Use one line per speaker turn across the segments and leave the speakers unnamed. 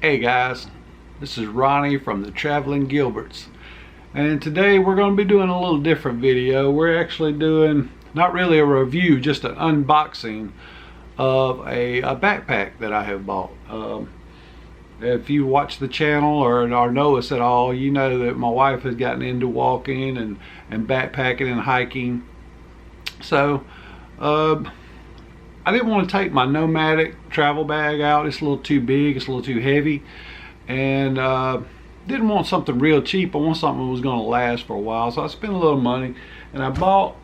Hey guys, this is Ronnie from the Traveling Gilberts, and today we're going to be doing a little different video. We're actually doing not really a review, just an unboxing of a backpack that I have bought. If you watch the channel or know us at all, you know that my wife has gotten into walking and backpacking and hiking. So I didn't want to take my nomadic travel bag out. It's a little too big, it's a little too heavy, and didn't want something real cheap. I want something that was going to last for a while, so I spent a little money and I bought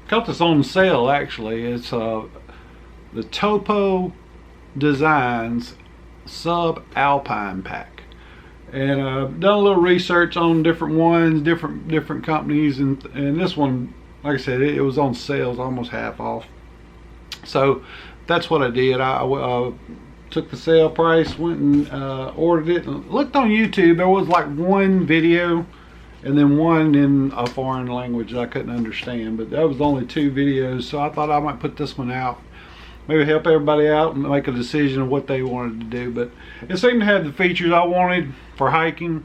got this on sale actually. It's the Topo Designs Subalpine pack, and I've done a little research on different ones, different companies, and this one, like I said, it was on sale. It's almost half off. So that's what I did. I took the sale price, went and ordered it, and looked on YouTube. There was like one video and then one in a foreign language that I couldn't understand, but that was only 2 videos. So I thought I might put this one out, maybe help everybody out and make a decision of what they wanted to do. But it seemed to have the features I wanted for hiking.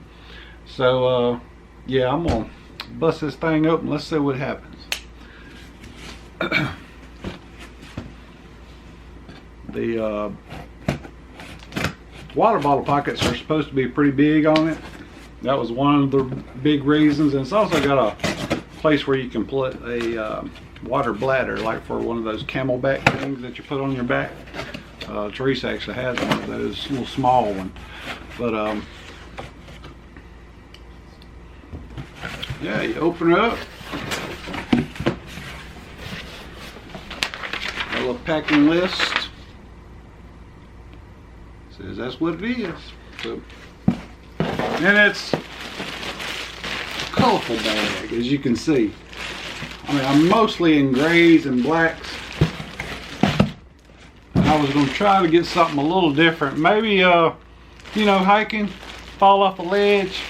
So yeah, I'm gonna bust this thing open. Let's see what happens. The water bottle pockets are supposed to be pretty big on it. That was one of the big reasons, and it's also got a place where you can put a water bladder, like for one of those camelback things that you put on your back. Teresa actually has one of those, little small one. But yeah, you open it up. A little packing list. Says that's what it is. So, and it's a colorful bag, as you can see. I mean, I'm mostly in grays and blacks. I was going to try to get something a little different. Maybe, you know, hiking, fall off a ledge.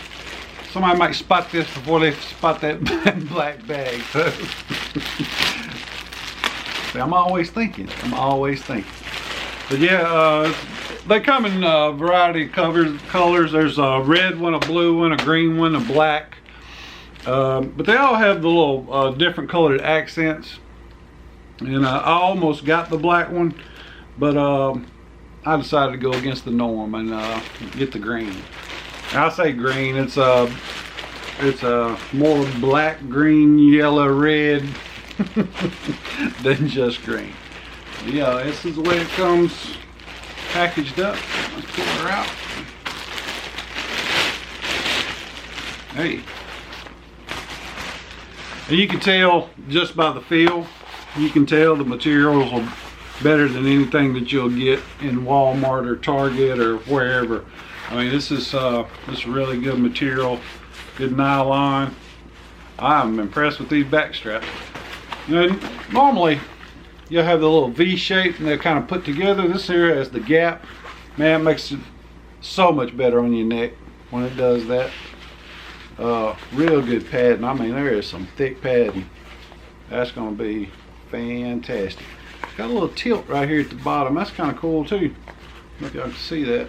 Somebody might spot this before they spot that black bag. So I'm always thinking. But yeah, they come in a variety of colors. There's a red one, a blue one, a green one, a black. But they all have the little different colored accents. And I almost got the black one, but I decided to go against the norm and get the green. And I say green, it's a more black, green, yellow, red than just green. Yeah, this is the way it comes packaged up. Let's pull her out. Hey. And you can tell just by the feel, you can tell the materials are better than anything that you'll get in Walmart or Target or wherever. I mean, this is really good material, good nylon. I'm impressed with these back straps. You know, normally you'll have the little V shape and they're kind of put together. This here has the gap. Man, it makes it so much better on your neck when it does that. Real good padding. I mean, there is some thick padding. That's going to be fantastic. It's got a little tilt right here at the bottom. That's kind of cool too. Look, y'all can see that.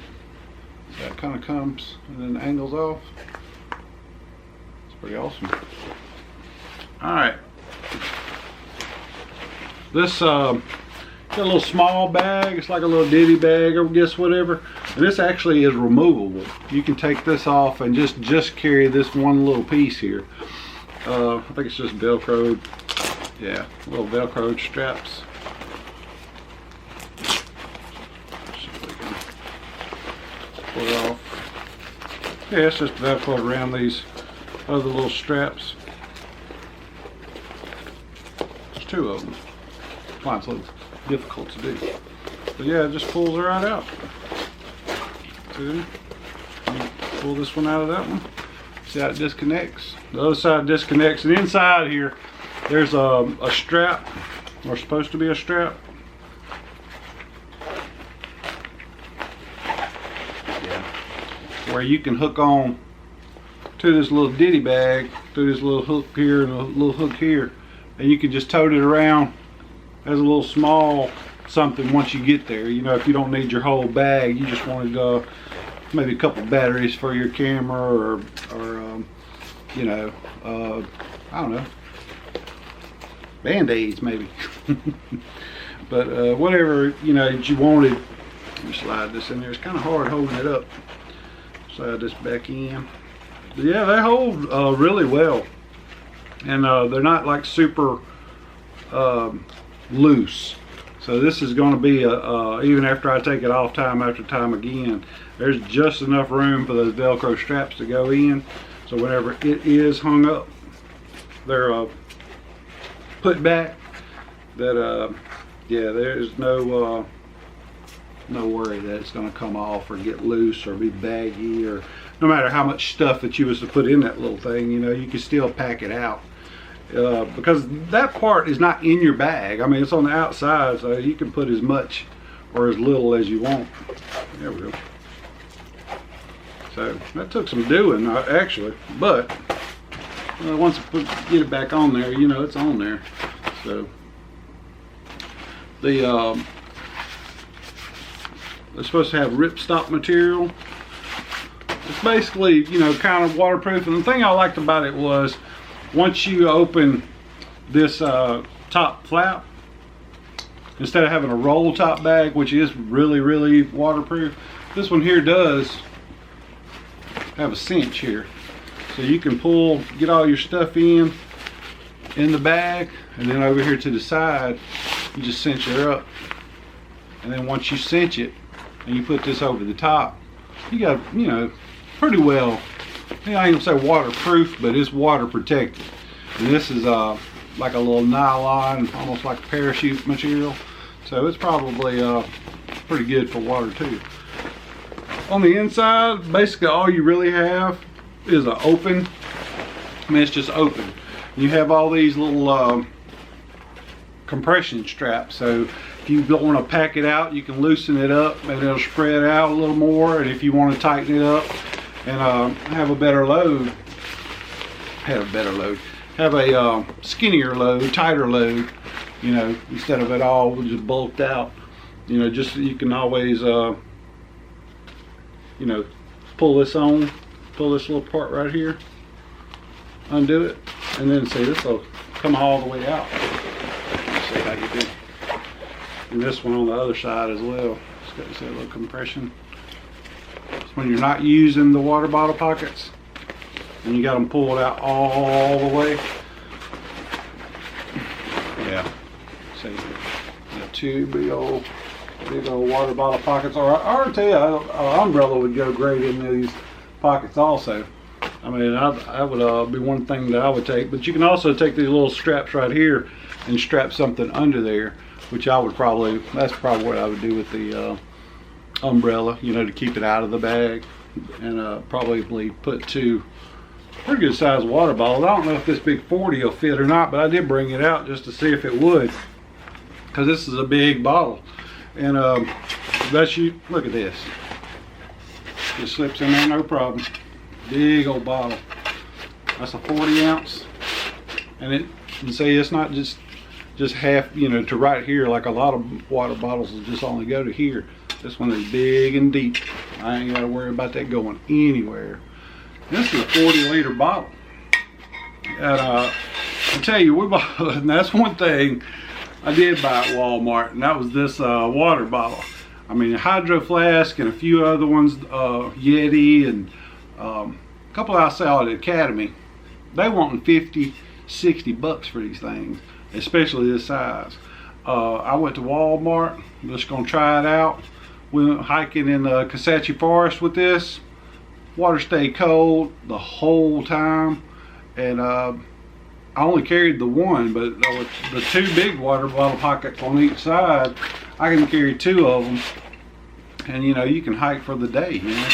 So it kind of comes and then angles off. It's pretty awesome. All right. This got a little small bag. It's like a little ditty bag or guess whatever. And this actually is removable. You can take this off and just carry this one little piece here. I think it's just Velcroed. Yeah, little Velcroed straps. See if we can pull it off. Yeah, it's just Velcroed around these other little straps. There's 2 of them. Why it's a little difficult to do. But yeah, it just pulls it right out. See? Pull this one out of that one. See how it disconnects? The other side disconnects, and inside here there's a strap, or supposed to be a strap. Yeah. Where you can hook on to this little ditty bag through this little hook here and a little hook here, and you can just tote it around as a little small something once you get there. You know, if you don't need your whole bag, you just wanted maybe a couple batteries for your camera, or you know, I don't know, Band-Aids maybe. But whatever, you know, that you wanted. Let me slide this in there. It's kind of hard holding it up. Slide this back in. But yeah, they hold really well, and they're not like super loose. So this is going to be even after I take it off time after time again, there's just enough room for those Velcro straps to go in. So whenever it is hung up, they're put back. That yeah, there's no worry that it's going to come off or get loose or be baggy, or no matter how much stuff that you was to put in that little thing, you know, you can still pack it out. Because that part is not in your bag. I mean, it's on the outside, so you can put as much or as little as you want. There we go. So that took some doing, actually, but once I get it back on there, you know, it's on there. So they're supposed to have ripstop material. It's basically, you know, kind of waterproof. And the thing I liked about it was, once you open this top flap, instead of having a roll top bag, which is really waterproof, this one here does have a cinch here. So you can get all your stuff in the bag, and then over here to the side, you just cinch it up. And then once you cinch it, and you put this over the top, you got, you know, pretty well, I ain't gonna say waterproof, but it's water protected. And this is like a little nylon, almost like parachute material. So it's probably pretty good for water too. On the inside, basically all you really have is an open. I mean, it's just open. You have all these little compression straps. So if you don't want to pack it out, you can loosen it up and it'll spread out a little more. And if you want to tighten it up and have a better load, have a skinnier load, tighter load, you know, instead of it all just bulked out, you know, just you can always you know, pull this little part right here, undo it, and then see, this will come all the way out. Let's see how you do. And this one on the other side as well. It's got this little compression. It's when you're not using the water bottle pockets and you got them pulled out all the way. Yeah. See, got two big old water bottle pockets. Or I tell you, an umbrella would go great in these pockets also. I mean, that would be one thing that I would take. But you can also take these little straps right here and strap something under there, which that's probably what I would do with the umbrella, you know, to keep it out of the bag. And probably put two pretty good sized water bottles. I don't know if this big 40 will fit or not, but I did bring it out just to see if it would, because this is a big bottle. And look at this. It slips in there no problem. Big old bottle. That's a 40 ounce. And you see, it's not just half, you know, to right here like a lot of water bottles will just only go to here. This one is big and deep. I ain't got to worry about that going anywhere. This is a 40-liter bottle. And I tell you, and that's one thing I did buy at Walmart, and that was this water bottle. I mean, a Hydro Flask and a few other ones, Yeti, and a couple I saw at Academy. They wanting 50, 60 bucks for these things, especially this size. I went to Walmart. I'm just gonna try it out. We went hiking in the Kasatchee Forest with this. Water stayed cold the whole time, and I only carried the one, but with the two big water bottle pockets on each side, I can carry two of them, and you know, you can hike for the day, you know.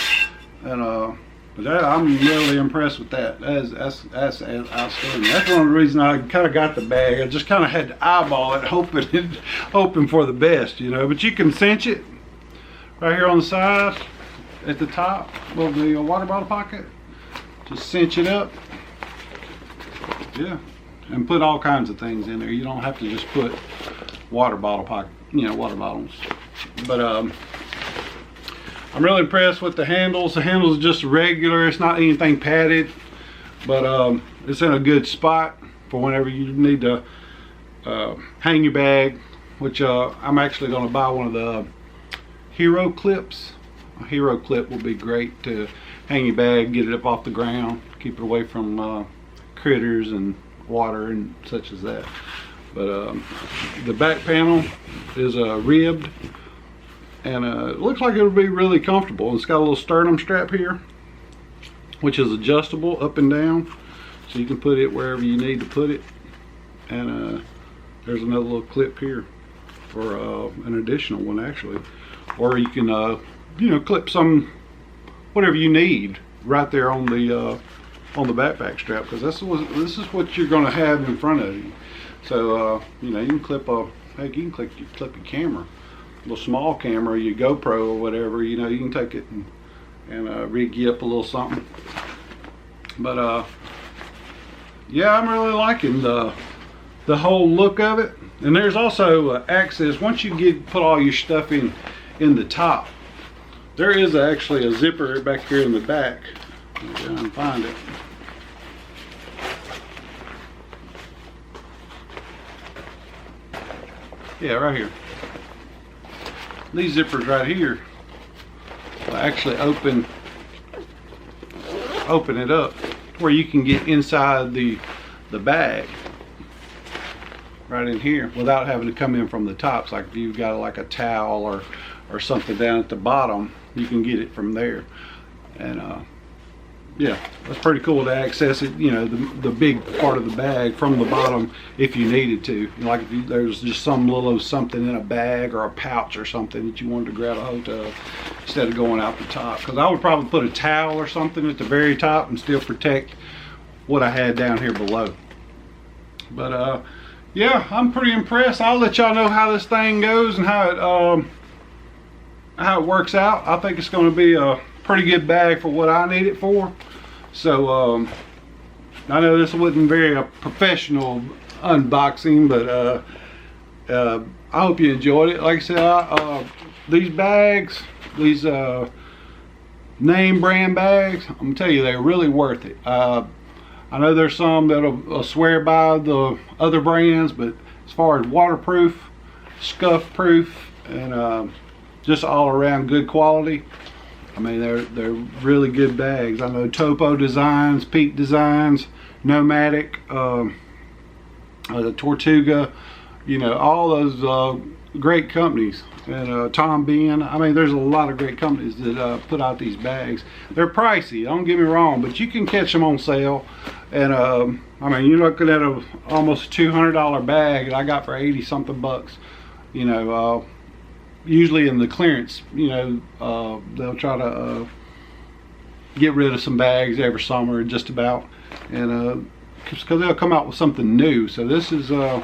And but I'm really impressed with that. That's outstanding. That's one of the reasons I kind of got the bag. I just kind of had to eyeball it, hoping for the best, you know. But you can cinch it right here on the side, at the top of the water bottle pocket. Just cinch it up. Yeah, and put all kinds of things in there. You don't have to just put water bottle pocket, you know, water bottles. But I'm really impressed with the handles. The handles are just regular. It's not anything padded, but it's in a good spot for whenever you need to hang your bag, which I'm actually going to buy one of the hero clips. A hero clip will be great to hang your bag, get it up off the ground, keep it away from critters and water and such as that. But the back panel is ribbed, and it looks like it'll be really comfortable. It's got a little sternum strap here, which is adjustable up and down, so you can put it wherever you need to put it. And there's another little clip here for an additional one, actually. Or you can you know, clip some whatever you need right there on the backpack strap, because this is what you're going to have in front of you. So you know, you can clip heck, you can clip your camera, a little small camera, your GoPro or whatever. You know, you can take it and rig you up a little something. But yeah, I'm really liking the whole look of it. And there's also access once you put all your stuff in the top. There is actually a zipper back here in the back. Let me go and find it. Yeah, right here. These zippers right here will actually open it up where you can get inside the bag right in here without having to come in from the tops. Like if you've got like a towel or something down at the bottom, you can get it from there. And yeah, that's pretty cool to access it, you know, the big part of the bag from the bottom if you needed to. Like if there's just some little something in a bag or a pouch or something that you wanted to grab a hold of instead of going out the top. Because I would probably put a towel or something at the very top and still protect what I had down here below. But yeah, I'm pretty impressed. I'll let y'all know how this thing goes and how it works out. I think it's going to be a pretty good bag for what I need it for. So I know this wasn't very professional unboxing, but I hope you enjoyed it. Like I said, these bags, these name brand bags, I'm gonna tell you, they're really worth it. I know there's some that'll swear by the other brands, but as far as waterproof, scuff proof, and just all around good quality, I mean, they're really good bags. I know Topo Designs, Peak Designs, Nomadic, the Tortuga, you know, all those great companies. And Tom Bean, I mean, there's a lot of great companies that put out these bags. They're pricey, don't get me wrong, but you can catch them on sale. And I mean, you're looking at almost $200 bag that I got for 80 something bucks. You know, usually in the clearance, you know, they'll try to get rid of some bags every summer, just about, and because they'll come out with something new. So this is the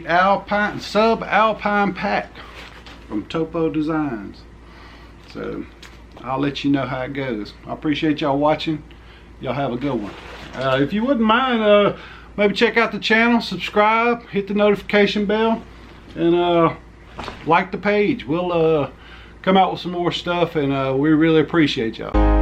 Alpine Subalpine pack from Topo Designs. So I'll let you know how it goes. I appreciate y'all watching. Y'all have a good one. If you wouldn't mind, maybe check out the channel, subscribe, hit the notification bell, and like the page. We'll come out with some more stuff, and we really appreciate y'all.